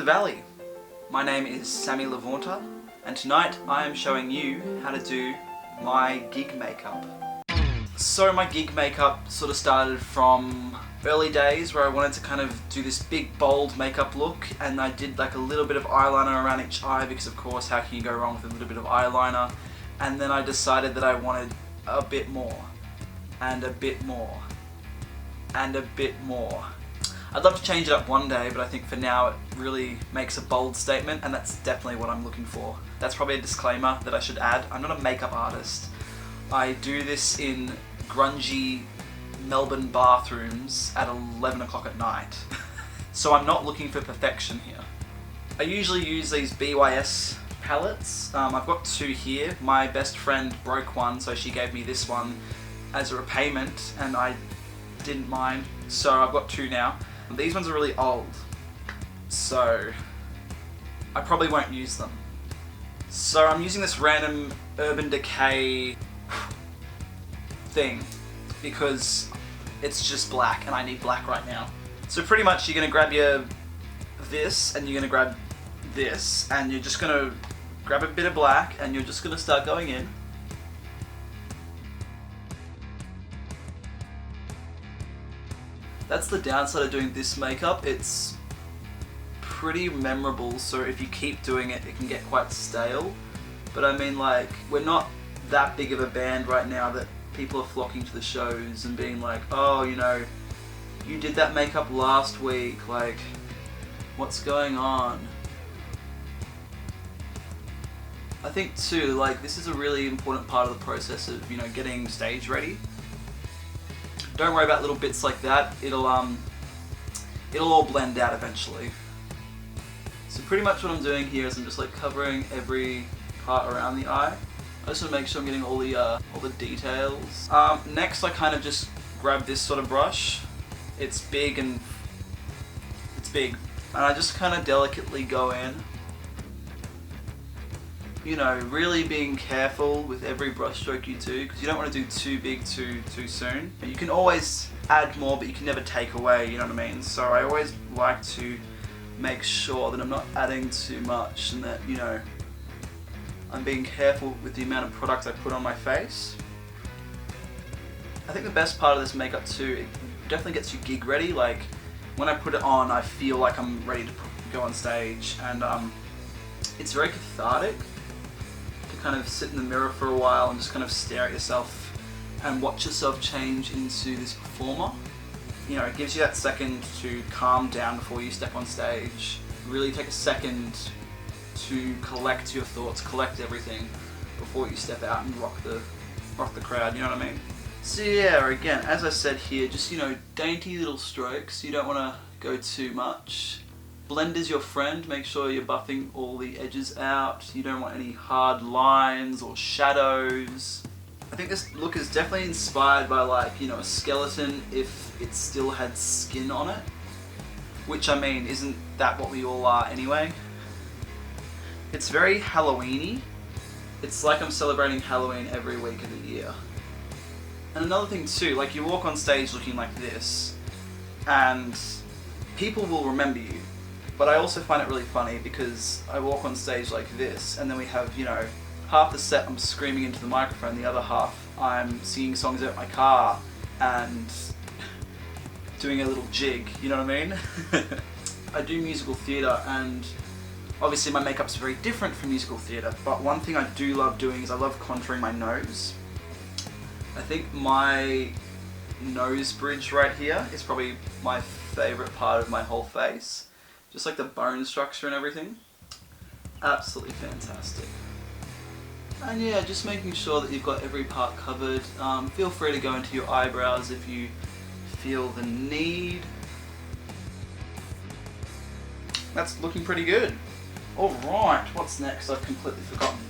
the valley. My name is Sami and tonight I am showing you how to do my gig makeup. So my gig makeup sort of started from early days where I wanted to kind of do this big bold makeup look, and I did like a little bit of eyeliner around each eye because of course how can you go wrong with a little bit of eyeliner, and then I decided that I wanted a bit more and a bit more and a bit more. I'd love to change it up one day, but I think for now it really makes a bold statement, and that's definitely what I'm looking for. That's probably a disclaimer that I should add. I'm not a makeup artist. I do this in grungy Melbourne bathrooms at 11 o'clock at night. So I'm not looking for perfection here. I usually use these BYS palettes. I've got two here. My best friend broke one, so she gave me this one as a repayment, and I didn't mind, so I've got two now. These ones are really old, so I probably won't use them. So I'm using this random Urban Decay thing because it's just black and I need black right now. So pretty much you're going to grab this and you're going to grab this and you're just going to grab a bit of black and you're just going to start going in. That's the downside of doing this makeup. It's pretty memorable, so if you keep doing it, it can get quite stale. But I mean, like, we're not that big of a band right now that people are flocking to the shows and being like, oh, you know, you did that makeup last week, like, what's going on? I think too, like, this is a really important part of the process of, you know, getting stage ready. Don't worry about little bits like that. It'll all blend out eventually. So pretty much what I'm doing here is I'm just like covering every part around the eye. I just want to make sure I'm getting all the details. Next, I kind of just grab this sort of brush. It's big and I just kind of delicately go in. You know, really being careful with every brush stroke you do, because you don't want to do too big too soon. You can always add more, but you can never take away, you know what I mean? So I always like to make sure that I'm not adding too much and that, you know, I'm being careful with the amount of product I put on my face. I think the best part of this makeup too, it definitely gets you gig ready. Like, when I put it on, I feel like I'm ready to go on stage, and it's very cathartic. Kind of sit in the mirror for a while and just kind of stare at yourself and watch yourself change into this performer. You know, it gives you that second to calm down before you step on stage. Really take a second to collect your thoughts, collect everything before you step out and rock the crowd, you know what I mean? So yeah, again, as I said here, just, you know, dainty little strokes. You don't want to go too much. Blend is your friend. Make sure you're buffing all the edges out. You don't want any hard lines or shadows. I think this look is definitely inspired by, like, you know, a skeleton if it still had skin on it. Which, I mean, isn't that what we all are anyway? It's very Halloween-y. It's like I'm celebrating Halloween every week of the year. And another thing too, like, you walk on stage looking like this and people will remember you. But I also find it really funny because I walk on stage like this and then we have, you know, half the set I'm screaming into the microphone, the other half I'm singing songs out my car and doing a little jig, you know what I mean? I do musical theatre, and obviously my makeup's very different from musical theatre, but one thing I do love doing is I love contouring my nose. I think my nose bridge right here is probably my favourite part of my whole face. Just like the bone structure and everything. Absolutely fantastic. And yeah, just making sure that you've got every part covered. Feel free to go into your eyebrows if you feel the need. That's looking pretty good. Alright, what's next? I've completely forgotten.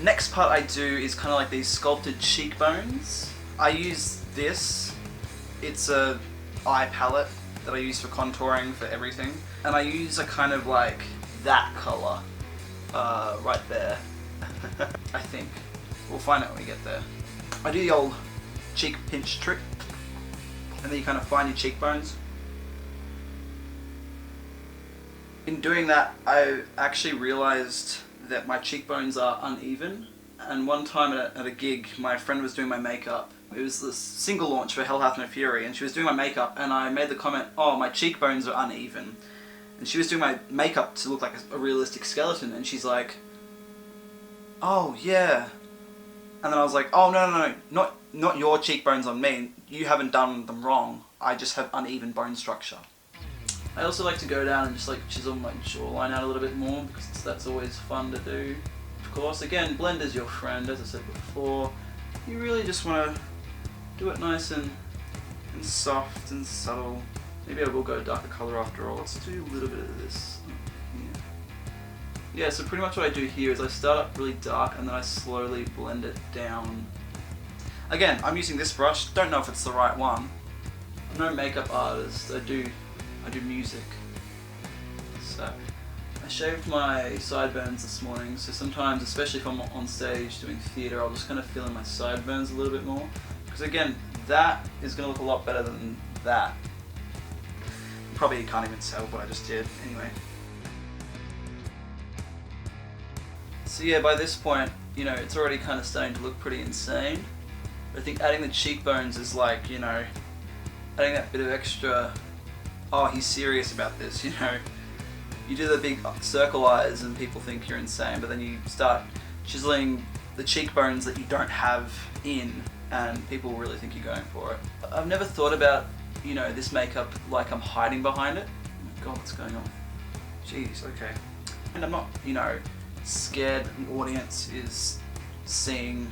Next part I do is kind of like these sculpted cheekbones. I use this. It's a eye palette that I use for contouring for everything. And I use a kind of like that colour right there. I think. We'll find out when we get there. I do the old cheek pinch trick, and then you kind of find your cheekbones. In doing that, I actually realized that my cheekbones are uneven. And one time at a gig, my friend was doing my makeup. It was the single launch for Hell Hath No Fury, and she was doing my makeup, and I made the comment, "Oh, my cheekbones are uneven." And she was doing my makeup to look like a realistic skeleton, and she's like, "Oh, yeah." And then I was like, "Oh, no, not your cheekbones on me. You haven't done them wrong. I just have uneven bone structure." I also like to go down and just like chisel my jawline out a little bit more, because that's always fun to do. Of course, again, blend is your friend, as I said before. You really just want to do it nice and soft and subtle. Maybe I will go darker colour after all. Let's do a little bit of this here. Yeah, so pretty much what I do here is I start up really dark and then I slowly blend it down. Again, I'm using this brush. Don't know if it's the right one. I'm no makeup artist. I do music. So I shaved my sideburns this morning, so sometimes, especially if I'm on stage doing theatre, I'll just kind of fill in my sideburns a little bit more. Because again, that is going to look a lot better than that. Probably you can't even tell what I just did, anyway. So yeah, by this point, you know, it's already kind of starting to look pretty insane. But I think adding the cheekbones is like, you know, adding that bit of extra, oh, he's serious about this, you know. You do the big circle eyes and people think you're insane, but then you start chiseling the cheekbones that you don't have in, and people really think you're going for it. I've never thought about, you know, this makeup like I'm hiding behind it. Oh my god, what's going on? Jeez, okay. And I'm not, you know, scared that the audience is seeing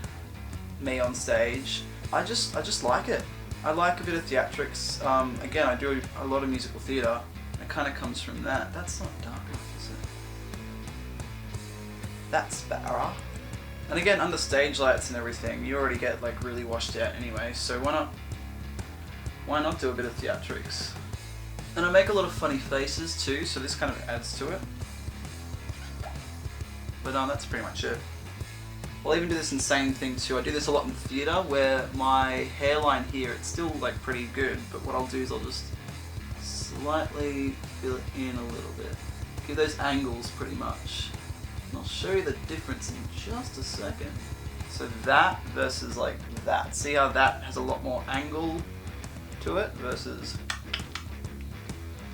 me on stage. I just like it. I like a bit of theatrics. Again, I do a lot of musical theatre. It kind of comes from that. That's not dark enough, is it? That's better. And again, under stage lights and everything, you already get like really washed out anyway, so why not do a bit of theatrics? And I make a lot of funny faces too, so this kind of adds to it. But that's pretty much it. I'll even do this insane thing too. I do this a lot in theatre, where my hairline here, it's still like pretty good, but what I'll do is I'll just slightly fill it in a little bit. Give those angles pretty much. And I'll show you the difference in just a second. So that versus like that. See how that has a lot more angle to it versus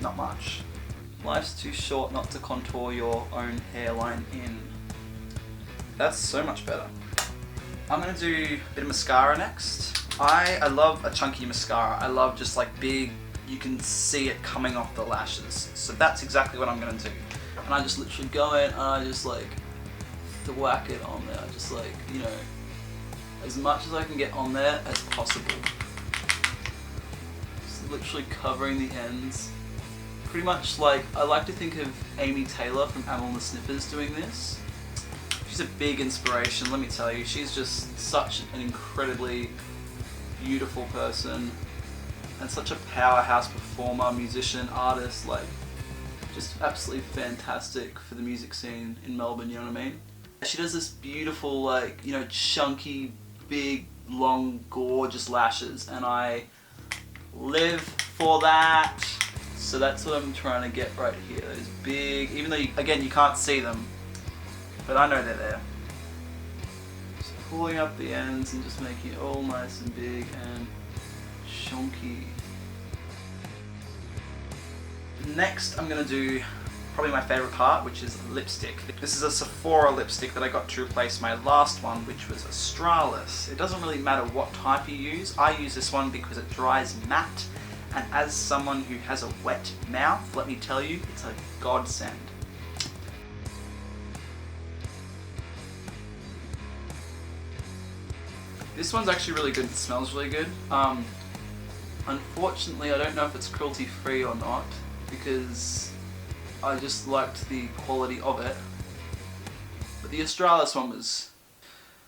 not much. Life's too short not to contour your own hairline in. That's so much better. I'm gonna do a bit of mascara next. I love a chunky mascara. I love just like big, you can see it coming off the lashes. So that's exactly what I'm gonna do. And I just literally go in and I just like thwack it on there. Just like, you know, as much as I can get on there as possible. Just literally covering the ends. Pretty much like, I like to think of Amy Taylor from Amyl and the Sniffers doing this. She's a big inspiration, let me tell you. She's just such an incredibly beautiful person and such a powerhouse performer, musician, artist, like just absolutely fantastic for the music scene in Melbourne, you know what I mean? She does this beautiful, like, you know, chunky, big, long, gorgeous lashes, and I live for that. So that's what I'm trying to get right here. Those big, even though, again, you can't see them, but I know they're there. Just pulling up the ends and just making it all nice and big and chunky. Next, I'm going to do probably my favourite part, which is lipstick. This is a Sephora lipstick that I got to replace my last one, which was Australis. It doesn't really matter what type you use. I use this one because it dries matte, and as someone who has a wet mouth, let me tell you, it's a godsend. This one's actually really good. It smells really good. Unfortunately, I don't know if it's cruelty free or not, because I just liked the quality of it. But the Australis one was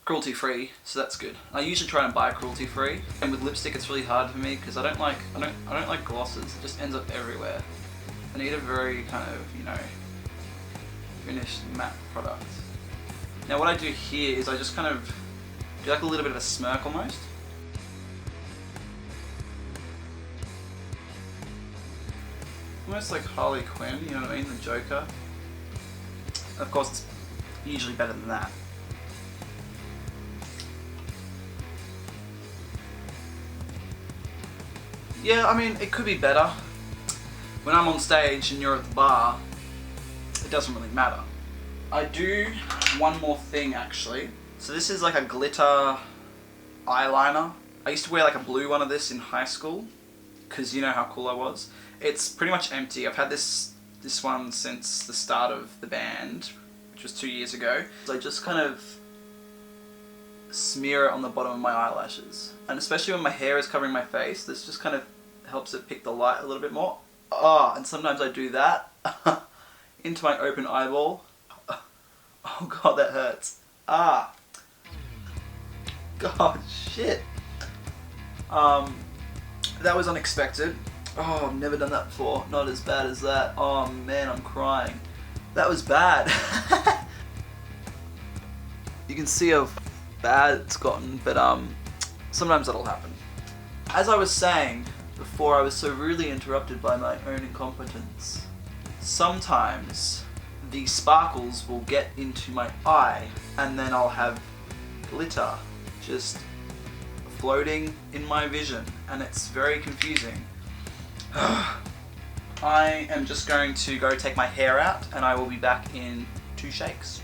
cruelty free, so that's good. I usually try and buy cruelty free, and with lipstick it's really hard for me because I don't like glosses. It just ends up everywhere. I need a very kind of, you know, finished matte product. Now what I do here is I just kind of do like a little bit of a smirk almost. Almost like Harley Quinn, you know what I mean? The Joker. Of course, it's usually better than that. Yeah, I mean, it could be better. When I'm on stage and you're at the bar, it doesn't really matter. I do one more thing actually. So this is like a glitter eyeliner. I used to wear like a blue one of this in high school, because you know how cool I was. It's pretty much empty. I've had this one since the start of the band, which was 2 years ago. So I just kind of smear it on the bottom of my eyelashes. And especially when my hair is covering my face, this just kind of helps it pick the light a little bit more. And sometimes I do that into my open eyeball. Oh god, that hurts. God, shit. That was unexpected. Oh, I've never done that before. Not as bad as that. Oh man, I'm crying. That was bad. You can see how bad it's gotten, but sometimes that'll happen. As I was saying before, I was so rudely interrupted by my own incompetence. Sometimes the sparkles will get into my eye, and then I'll have glitter just floating in my vision, and it's very confusing. I am just going to go take my hair out, and I will be back in 2 shakes.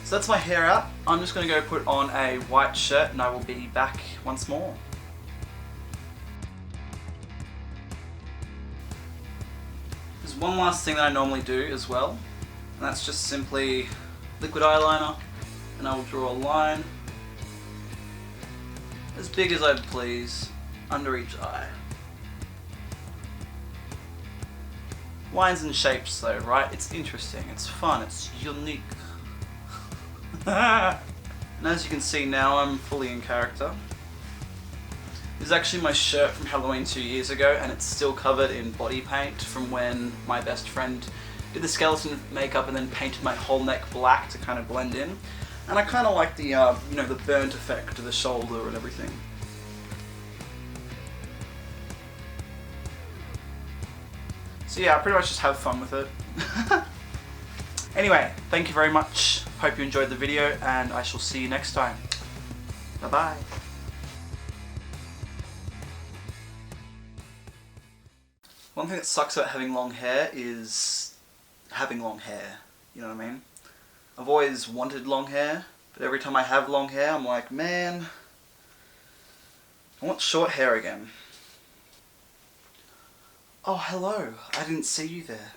So that's my hair out. I'm just going to go put on a white shirt, and I will be back once more. There's one last thing that I normally do as well, and that's just simply liquid eyeliner, and I will draw a line as big as I please under each eye. Lines and shapes though, right? It's interesting, it's fun, it's unique. And as you can see now, I'm fully in character. This is actually my shirt from Halloween 2 years ago, and it's still covered in body paint from when my best friend did the skeleton makeup and then painted my whole neck black to kind of blend in. And I kind of like the, you know, the burnt effect to the shoulder and everything. So yeah, I pretty much just have fun with it. Anyway, thank you very much. Hope you enjoyed the video, and I shall see you next time. Bye bye. One thing that sucks about having long hair is having long hair. You know what I mean? I've always wanted long hair, but every time I have long hair, I'm like, man, I want short hair again. Oh, hello. I didn't see you there.